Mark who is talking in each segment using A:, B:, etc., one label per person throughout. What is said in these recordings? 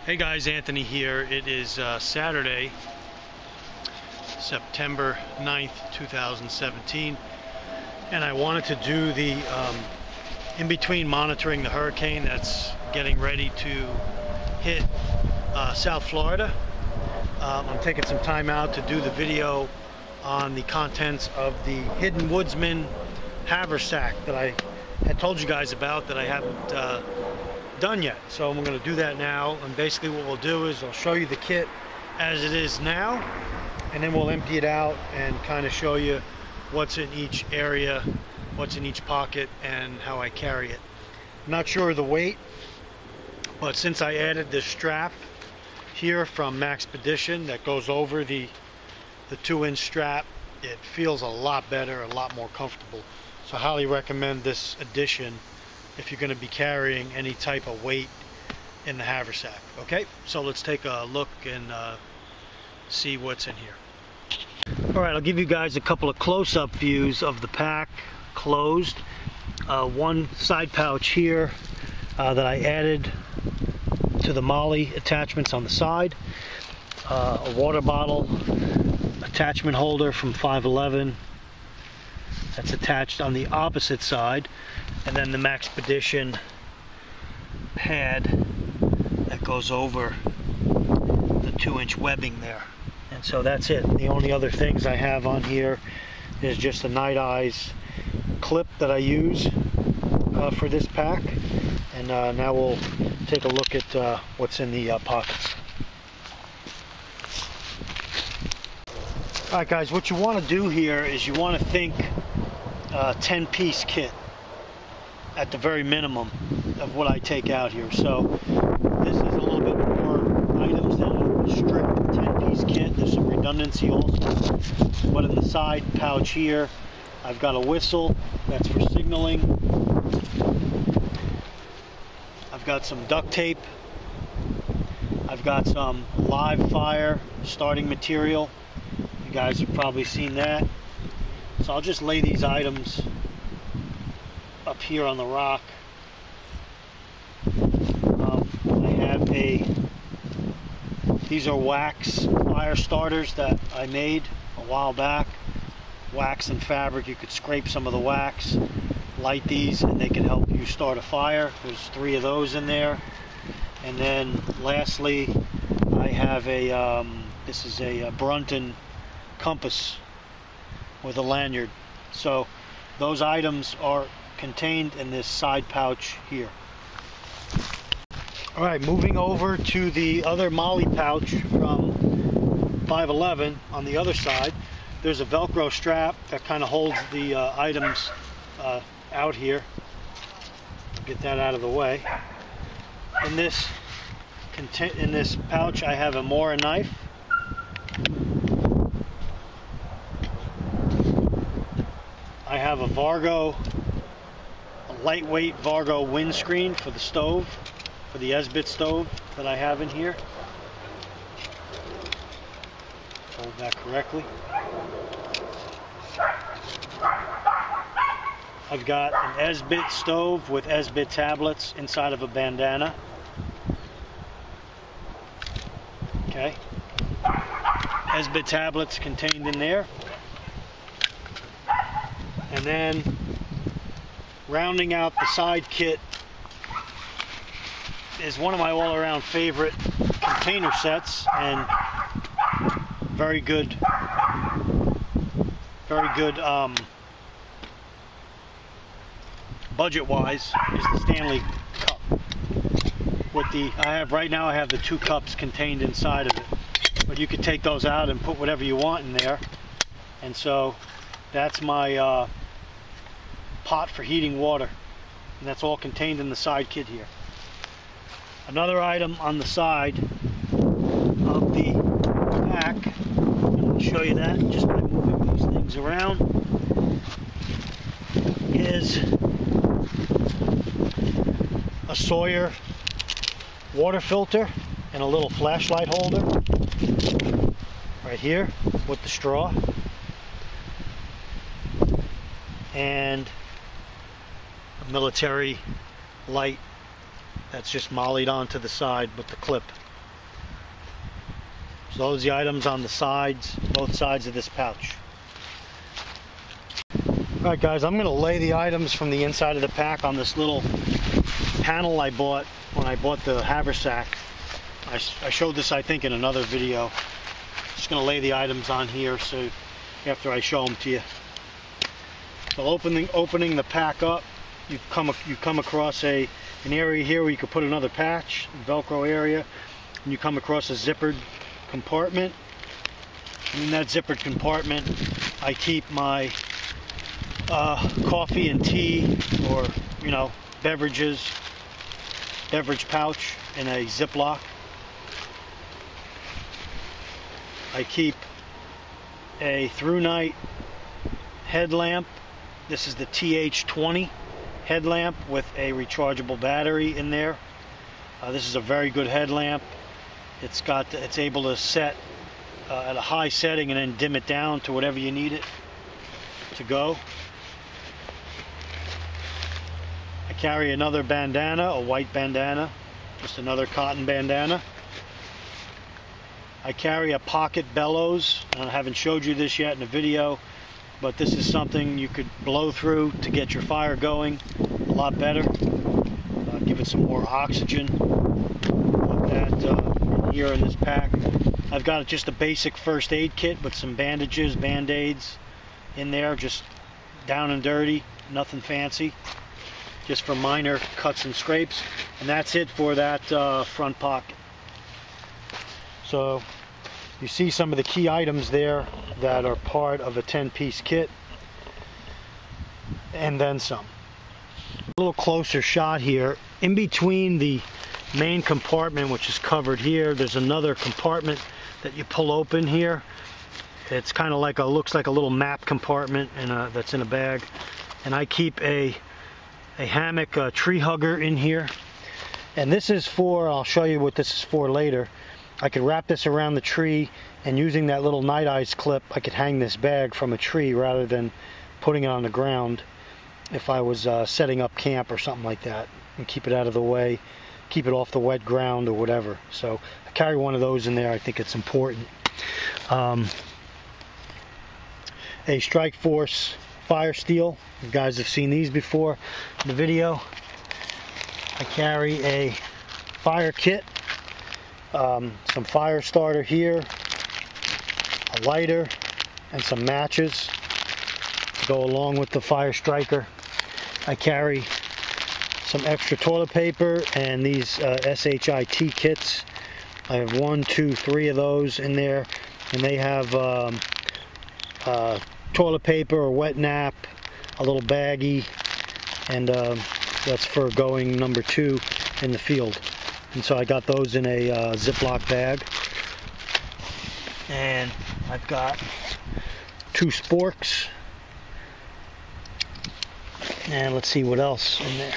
A: Hey guys, Anthony here. It is Saturday, September 9th, 2017, and I wanted to do the in between monitoring the hurricane that's getting ready to hit South Florida. I'm taking some time out to do the video on the contents of the Hidden Woodsman Haversack that I had told you guys about that I haven't done yet. So I'm going to do that now, and basically what we'll do is I'll show you the kit as it is now, and then we'll empty it out and kind of show you what's in each area, what's in each pocket, and how I carry it. I'm not sure of the weight, but since I added this strap here from Maxpedition that goes over the 2-inch strap, it feels a lot better, a lot more comfortable. So I highly recommend this addition if you're going to be carrying any type of weight in the haversack. Okay, so let's take a look and see what's in here. Alright, I'll give you guys a couple of close-up views of the pack closed. One side pouch here that I added to the MOLLE attachments on the side. A water bottle attachment holder from 511 that's attached on the opposite side, and then the Maxpedition pad that goes over the 2-inch webbing there. And so that's it. The only other things I have on here is just a Night Eyes clip that I use for this pack. And now we'll take a look at what's in the pockets. Alright guys, what you want to do here is you want to think 10-piece kit at the very minimum of what I take out here. So this is a little bit more items than a strict 10-piece kit. There's some redundancy also. But in the side pouch here, I've got a whistle that's for signaling. I've got some duct tape. I've got some live fire starting material. You guys have probably seen that. So I'll just lay these items up here on the rock. I have these are wax fire starters that I made a while back. Wax and fabric. You could scrape some of the wax, light these, and they can help you start a fire. There's 3 of those in there. And then lastly, I have this is a Brunton compass with a lanyard. So those items are contained in this side pouch here. Alright, moving over to the other MOLLE pouch from 511 on the other side. There's a Velcro strap that kind of holds the items out here. I'll get that out of the way. In this pouch I have a Mora knife. I have a lightweight Vargo windscreen for the stove, for the Esbit stove that I have in here. Hold that correctly. I've got an Esbit stove with Esbit tablets inside of a bandana. Okay. Esbit tablets contained in there. And then rounding out the side kit is one of my all-around favorite container sets, and very good budget-wise is the Stanley cup. Right now I have the 2 cups contained inside of it, but you could take those out and put whatever you want in there. And so that's my pot for heating water, and that's all contained in the side kit here. Another item on the side of the pack, I'm going to show you that just by moving these things around, is a Sawyer water filter and a little flashlight holder right here with the straw, and military light that's just mollied onto the side with the clip. So those are the items on the sides, both sides of this pouch. Alright guys, I'm going to lay the items from the inside of the pack on this little panel I bought when I bought the Haversack. I showed this I think in another video. Just going to lay the items on here so after I show them to you. So opening the pack up, you come across an area here where you could put another patch, Velcro area, and you come across a zippered compartment. And in that zippered compartment, I keep my coffee and tea, or beverage pouch in a Ziploc. I keep a through night headlamp. This is the TH20 headlamp with a rechargeable battery in there. This is a very good headlamp. It's able to set at a high setting and then dim it down to whatever you need it to go. I carry another bandana, a white bandana, just another cotton bandana. I carry a pocket bellows. I haven't showed you this yet in the video, but this is something you could blow through to get your fire going a lot better. Give it some more oxygen. Put that here in this pack. I've got just a basic first aid kit with some bandages, band-aids in there, just down and dirty, nothing fancy, just for minor cuts and scrapes. And that's it for that front pocket. So you see some of the key items there that are part of a 10-piece kit, and then some. A little closer shot here. In between the main compartment, which is covered here, there's another compartment that you pull open here. It's kind of like looks like a little map compartment that's in a bag. And I keep a hammock tree hugger in here. And this is for, I'll show you what this is for later. I could wrap this around the tree, and using that little night eyes clip, I could hang this bag from a tree rather than putting it on the ground if I was setting up camp or something like that, and keep it out of the way, keep it off the wet ground or whatever. So I carry one of those in there. I think it's important. A Strike Force fire steel. You guys have seen these before in the video. I carry a fire kit, some fire starter here, a lighter, and some matches to go along with the fire striker. I carry some extra toilet paper and these SHIT kits. I have 1, 2, 3 of those in there, and they have toilet paper or wet nap, a little baggie, and that's for going number 2 in the field. And so I got those in a Ziploc bag. And I've got 2 sporks. And let's see what else in there.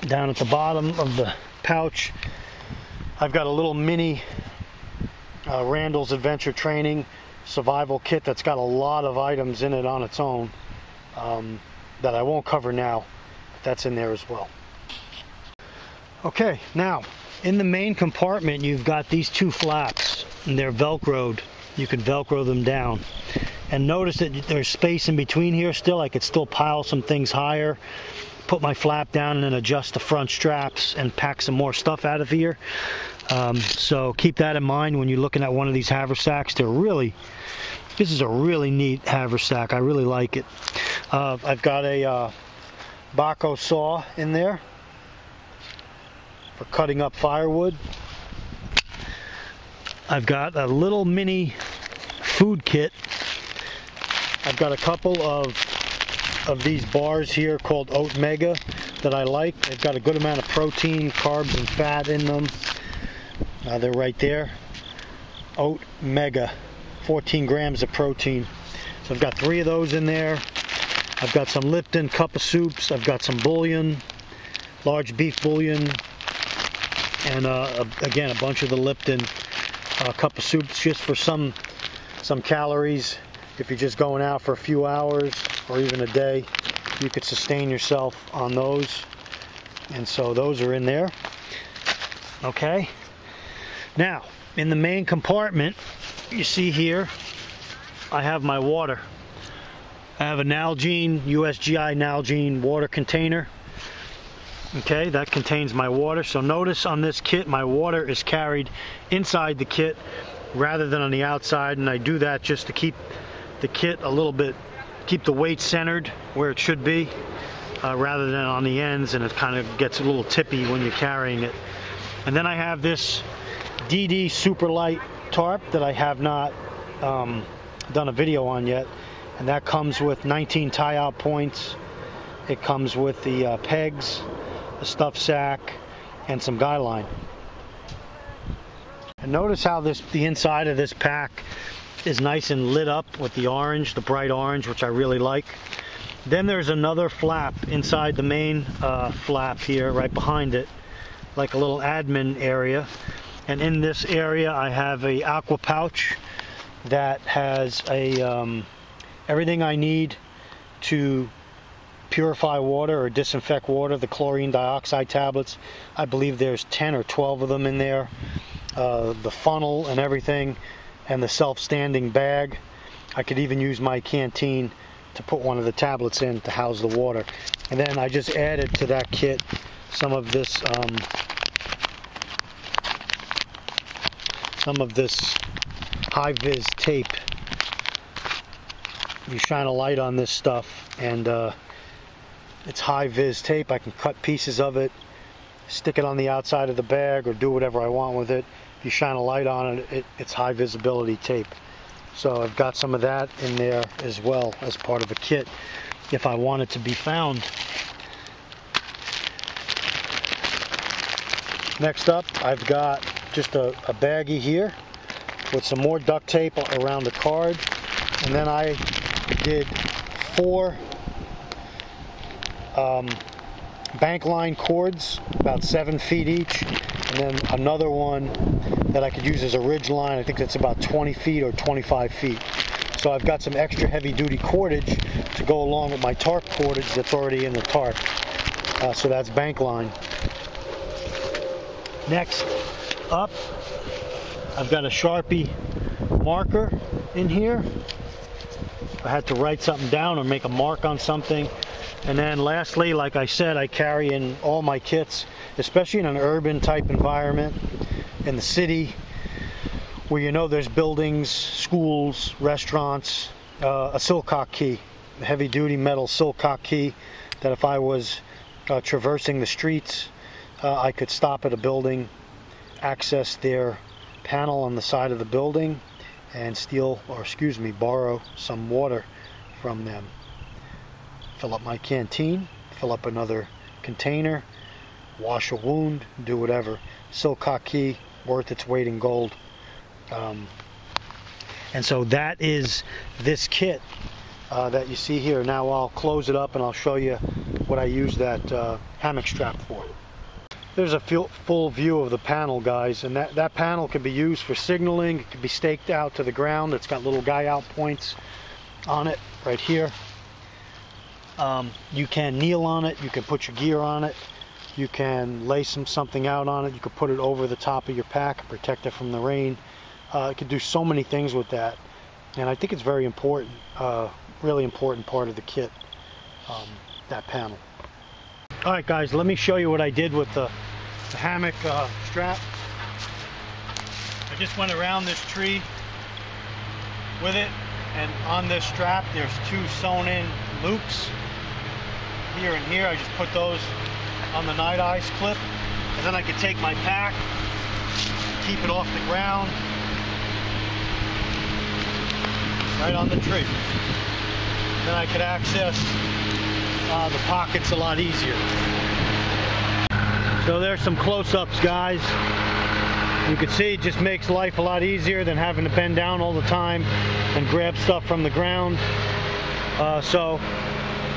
A: Down at the bottom of the pouch, I've got a little mini Randall's Adventure Training survival kit that's got a lot of items in it on its own that I won't cover now. That's in there as well. Okay, now in the main compartment you've got these 2 flaps, and they're velcroed. You can velcro them down, and notice that there's space in between here still. I could still pile some things higher, put my flap down, and then adjust the front straps and pack some more stuff out of here. So keep that in mind when you're looking at one of these Haversacks. This is a really neat Haversack. I really like it. I've got a Baco saw in there for cutting up firewood. I've got a little mini food kit. I've got a couple of these bars here called Oat Mega that I like. They've got a good amount of protein, carbs, and fat in them. They're right there. Oat Mega, 14 grams of protein. So I've got 3 of those in there. I've got some Lipton cup of soups. I've got some bouillon, large beef bouillon, and again a bunch of the Lipton cup of soups, just for some calories. If you're just going out for a few hours or even a day, you could sustain yourself on those. And so those are in there. Okay. Now, in the main compartment, you see here, I have my water. I have a Nalgene, USGI Nalgene water container. Okay, that contains my water. So notice on this kit, my water is carried inside the kit rather than on the outside, and I do that just to keep the kit a little bit, keep the weight centered where it should be, rather than on the ends, and it kind of gets a little tippy when you're carrying it. And then I have this DD super light tarp that I have not done a video on yet, and that comes with 19 tie-out points. It comes with the pegs, a stuff sack, and some guy line. And notice how the inside of this pack is nice and lit up with the orange, the bright orange, which I really like. Then there's another flap inside the main flap here, right behind it, like a little admin area. And in this area I have a aqua pouch that has a everything I need to purify water or disinfect water. The chlorine dioxide tablets, I believe there's 10 or 12 of them in there. The funnel and everything, and the self-standing bag. I could even use my canteen to put one of the tablets in to house the water. And then I just added to that kit some of this high-vis tape. You shine a light on this stuff, and it's high-vis tape. I can cut pieces of it, stick it on the outside of the bag, or do whatever I want with it. If you shine a light on it, it's high visibility tape. So I've got some of that in there as well as part of the kit if I want it to be found. Next up, I've got just a baggie here with some more duct tape around the card, and then I did 4 bank line cords, about 7 feet each, and then another one that I could use as a ridge line. I think that's about 20 feet or 25 feet. So I've got some extra heavy duty cordage to go along with my tarp cordage that's already in the tarp. So that's bank line. Next up, I've got a Sharpie marker in here. I had to write something down or make a mark on something. And then lastly, like I said, I carry in all my kits, especially in an urban type environment, in the city, where you know there's buildings, schools, restaurants, a Silcock key, a heavy duty metal Silcock key, that if I was traversing the streets, I could stop at a building, access their panel on the side of the building, and borrow some water from them. Fill up my canteen, fill up another container, wash a wound, do whatever. Silcock key, worth its weight in gold. And so that is this kit that you see here. Now I'll close it up and I'll show you what I use that hammock strap for. There's a full view of the panel, guys, and that panel can be used for signaling. It can be staked out to the ground. It's got little guy out points on it right here. You can kneel on it, you can put your gear on it, you can lay something out on it, you can put it over the top of your pack and protect it from the rain. It can do so many things with that, and I think it's very important, really important part of the kit, that panel. Alright guys, let me show you what I did with the hammock strap. I just went around this tree with it, and on this strap there's 2 sewn in loops here and here. I just put those on the night ice clip, and then I could take my pack, keep it off the ground, right on the tree. Then I could access the pockets a lot easier. So there's some close-ups, guys. You can see it just makes life a lot easier than having to bend down all the time and grab stuff from the ground. So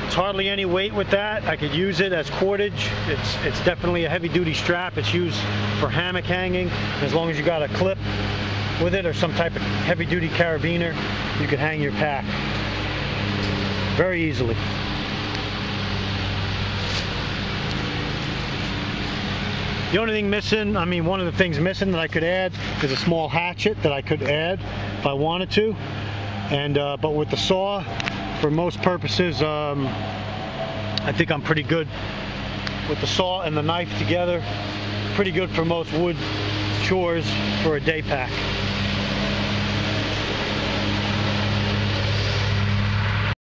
A: it's hardly any weight with that. I could use it as cordage. It's definitely a heavy-duty strap. It's used for hammock hanging. As long as you got a clip with it or some type of heavy-duty carabiner, you can hang your pack very easily. The only thing missing, I mean, one of the things missing that I could add is a small hatchet that I could add if I wanted to. And but with the saw, for most purposes, I think I'm pretty good with the saw and the knife together. Pretty good for most wood chores for a day pack.